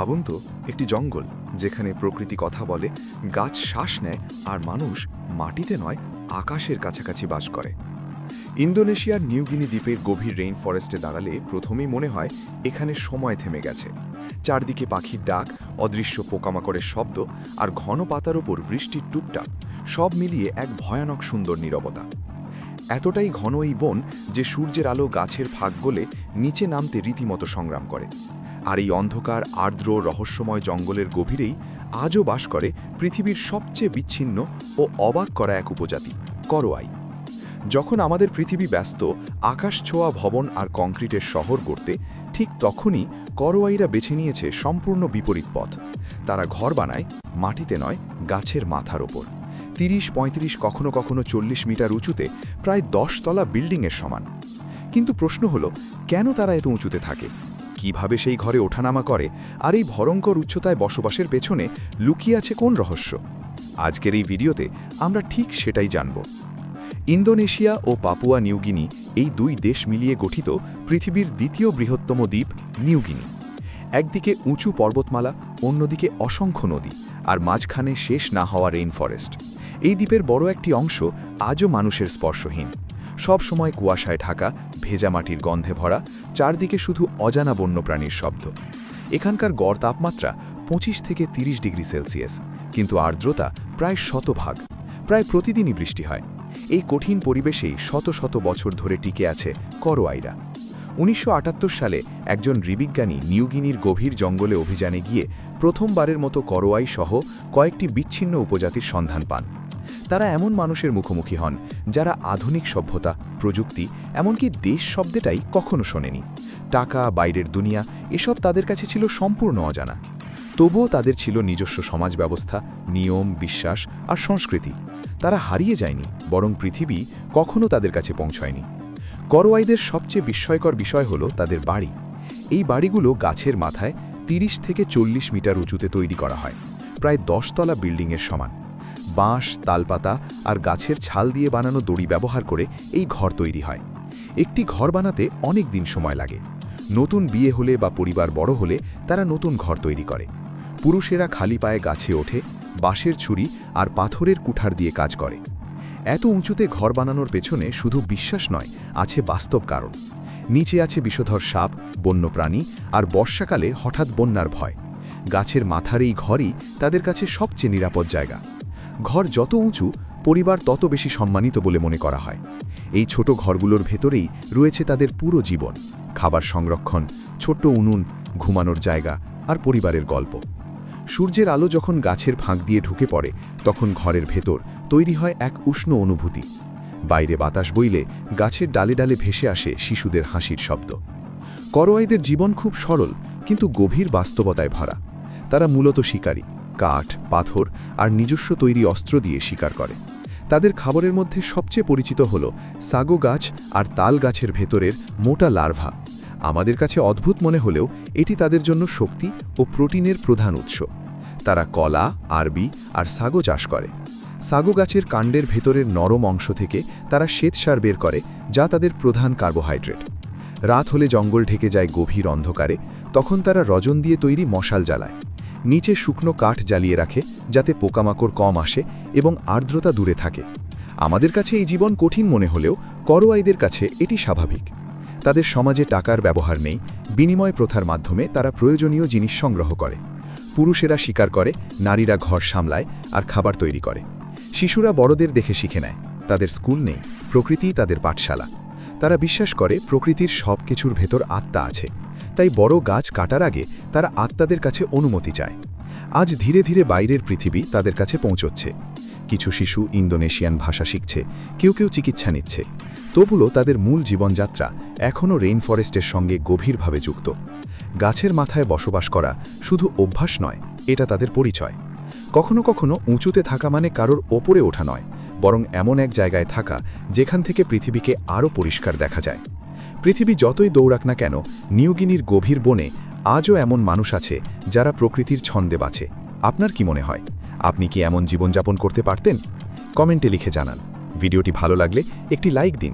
ভাবুন তো, একটি জঙ্গল যেখানে প্রকৃতি কথা বলে, গাছ শ্বাস নেয়, আর মানুষ মাটিতে নয় আকাশের কাছাকাছি বাস করে। ইন্দোনেশিয়ার নিউগিনি দ্বীপের গভীর রেইন ফরেস্টে দাঁড়ালে প্রথমেই মনে হয় এখানে সময় থেমে গেছে। চারদিকে পাখির ডাক, অদৃশ্য পোকামাকড়ের শব্দ আর ঘন পাতার ওপর বৃষ্টির টুপটাপ, সব মিলিয়ে এক ভয়ানক সুন্দর নীরবতা। এতটাই ঘন এই বন যে সূর্যের আলো গাছের ফাঁক গলে নিচে নামতে রীতিমতো সংগ্রাম করে। আর এই অন্ধকার, আর্দ্র, রহস্যময় জঙ্গলের গভীরেই আজও বাস করে পৃথিবীর সবচেয়ে বিচ্ছিন্ন ও অবাক করা এক উপজাতি, করোয়াই। যখন আমাদের পৃথিবী ব্যস্ত আকাশ ছোঁয়া ভবন আর কংক্রিটের শহর গড়তে, ঠিক তখনই করোয়াইরা বেছে নিয়েছে সম্পূর্ণ বিপরীত পথ। তারা ঘর বানায় মাটিতে নয়, গাছের মাথার ওপর। ৩০-৩৫, কখনো কখনো ৪০ মিটার উঁচুতে, প্রায় ১০ তলা বিল্ডিংয়ের সমান। কিন্তু প্রশ্ন হলো, কেন তারা এত উঁচুতে থাকে? কিভাবে সেই ঘরে ওঠানামা করে? আর এই ভয়ঙ্কর উচ্চতায় বসবাসের পেছনে লুকিয়ে আছে কোন রহস্য? আজকের এই ভিডিওতে আমরা ঠিক সেটাই জানব। ইন্দোনেশিয়া ও পাপুয়া নিউগিনি, এই দুই দেশ মিলিয়ে গঠিত পৃথিবীর দ্বিতীয় বৃহত্তম দ্বীপ নিউগিনি। একদিকে উঁচু পর্বতমালা, অন্যদিকে অসংখ্য নদী, আর মাঝখানে শেষ না হওয়া রেইন ফরেস্ট। এই দ্বীপের বড় একটি অংশ আজও মানুষের স্পর্শহীন। সব সময় কুয়াশায় ঢাকা, ভেজা মাটির গন্ধে ভরা, চারদিকে শুধু অজানা বন্যপ্রাণীর শব্দ। এখানকার গড় তাপমাত্রা ২৫ থেকে ৩০ ডিগ্রি সেলসিয়াস, কিন্তু আর্দ্রতা প্রায় ১০০%। প্রায় প্রতিদিনই বৃষ্টি হয়। এই কঠিন পরিবেশেই শত শত বছর ধরে টিকে আছে করোয়াইরা। ১৯৭৮ সালে একজন নৃবিজ্ঞানী নিউগিনির গভীর জঙ্গলে অভিযানে গিয়ে প্রথমবারের মতো করোয়াই সহ কয়েকটি বিচ্ছিন্ন উপজাতির সন্ধান পান। তারা এমন মানুষের মুখোমুখি হন যারা আধুনিক সভ্যতা, প্রযুক্তি, এমনকি দেশ শব্দটাই কখনো শোনেনি। টাকা, বাইরের দুনিয়া, এসব তাদের কাছে ছিল সম্পূর্ণ অজানা। তবুও তাদের ছিল নিজস্ব সমাজ ব্যবস্থা, নিয়ম, বিশ্বাস আর সংস্কৃতি। তারা হারিয়ে যায়নি, বরং পৃথিবী কখনো তাদের কাছে পৌঁছায়নি। করোয়াইদের সবচেয়ে বিস্ময়কর বিষয় হলো তাদের বাড়ি। এই বাড়িগুলো গাছের মাথায় ৩০ থেকে ৪০ মিটার উঁচুতে তৈরি করা হয়, প্রায় ১০ তলা বিল্ডিংয়ের সমান। বাঁশ, তালপাতা আর গাছের ছাল দিয়ে বানানো দড়ি ব্যবহার করে এই ঘর তৈরি হয়। একটি ঘর বানাতে অনেক দিন সময় লাগে। নতুন বিয়ে হলে বা পরিবার বড় হলে তারা নতুন ঘর তৈরি করে। পুরুষেরা খালি পায়ে গাছে ওঠে, বাঁশের ছুরি আর পাথরের কুঠার দিয়ে কাজ করে। এত উঁচুতে ঘর বানানোর পেছনে শুধু বিশ্বাস নয়, আছে বাস্তব কারণ। নিচে আছে বিষধর সাপ, বন্যপ্রাণী আর বর্ষাকালে হঠাৎ বন্যার ভয়। গাছের মাথার এই ঘরই তাদের কাছে সবচেয়ে নিরাপদ জায়গা। ঘর যত উঁচু, পরিবার তত বেশি সম্মানিত বলে মনে করা হয়। এই ছোট ঘরগুলোর ভেতরেই রয়েছে তাদের পুরো জীবন: খাবার সংরক্ষণ, ছোট্ট উনুন, ঘুমানোর জায়গা আর পরিবারের গল্প। সূর্যের আলো যখন গাছের ফাঁক দিয়ে ঢুকে পড়ে, তখন ঘরের ভেতর তৈরি হয় এক উষ্ণ অনুভূতি। বাইরে বাতাস বইলে গাছের ডালে ডালে ভেসে আসে শিশুদের হাসির শব্দ। করোয়াইদের জীবন খুব সরল, কিন্তু গভীর বাস্তবতায় ভরা। তারা মূলত শিকারী, কাঠ, পাথর আর নিজস্ব তৈরি অস্ত্র দিয়ে শিকার করে। তাদের খাবারের মধ্যে সবচেয়ে পরিচিত হল সাগো গাছ আর তাল গাছের ভেতরের মোটা লার্ভা। আমাদের কাছে অদ্ভুত মনে হলেও এটি তাদের জন্য শক্তি ও প্রোটিনের প্রধান উৎস। তারা কলা, আরবি আর সাগো চাষ করে। সাগো গাছের কাণ্ডের ভেতরের নরম অংশ থেকে তারা শ্বেতসার বের করে, যা তাদের প্রধান কার্বোহাইড্রেট। রাত হলে জঙ্গল ঢেকে যায় গভীর অন্ধকারে, তখন তারা রজন দিয়ে তৈরি মশাল জ্বালায়। নিচে শুকনো কাঠ জ্বালিয়ে রাখে, যাতে পোকামাকড় কম আসে এবং আর্দ্রতা দূরে থাকে। আমাদের কাছে এই জীবন কঠিন মনে হলেও করোয়াইদের কাছে এটি স্বাভাবিক। তাদের সমাজে টাকার ব্যবহার নেই, বিনিময় প্রথার মাধ্যমে তারা প্রয়োজনীয় জিনিস সংগ্রহ করে। পুরুষেরা শিকার করে, নারীরা ঘর সামলায় আর খাবার তৈরি করে। শিশুরা বড়দের দেখে শিখে নেয়। তাদের স্কুল নেই, প্রকৃতিই তাদের পাঠশালা। তারা বিশ্বাস করে প্রকৃতির সব কিছুর ভেতর আত্মা আছে, তাই বড় গাছ কাটার আগে তারা আত্মাদের কাছে অনুমতি চায়। আজ ধীরে ধীরে বাইরের পৃথিবী তাদের কাছে পৌঁছচ্ছে। কিছু শিশু ইন্দোনেশিয়ান ভাষা শিখছে, কেউ কেউ চিকিৎসা নিচ্ছে। তবুও তাদের মূল জীবনযাত্রা এখনও রেইন ফরেস্টের সঙ্গে গভীরভাবে যুক্ত। গাছের মাথায় বসবাস করা শুধু অভ্যাস নয়, এটা তাদের পরিচয়। কখনো কখনো উঁচুতে থাকা মানে কারোর ওপরে ওঠা নয়, বরং এমন এক জায়গায় থাকা যেখান থেকে পৃথিবীকে আরও পরিষ্কার দেখা যায়। পৃথিবী যতই দৌড়াক না কেন, নিউগিনির গভীর বনে আজও এমন মানুষ আছে যারা প্রকৃতির ছন্দে বাঁচে। আপনার কি মনে হয়, আপনি কি এমন জীবনযাপন করতে পারতেন? কমেন্টে লিখে জানান। ভিডিওটি ভালো লাগলে একটি লাইক দিন।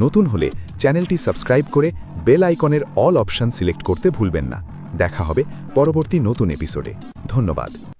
নতুন হলে চ্যানেলটি সাবস্ক্রাইব করে বেল আইকনের অল অপশন সিলেক্ট করতে ভুলবেন না। দেখা হবে পরবর্তী নতুন এপিসোডে। ধন্যবাদ।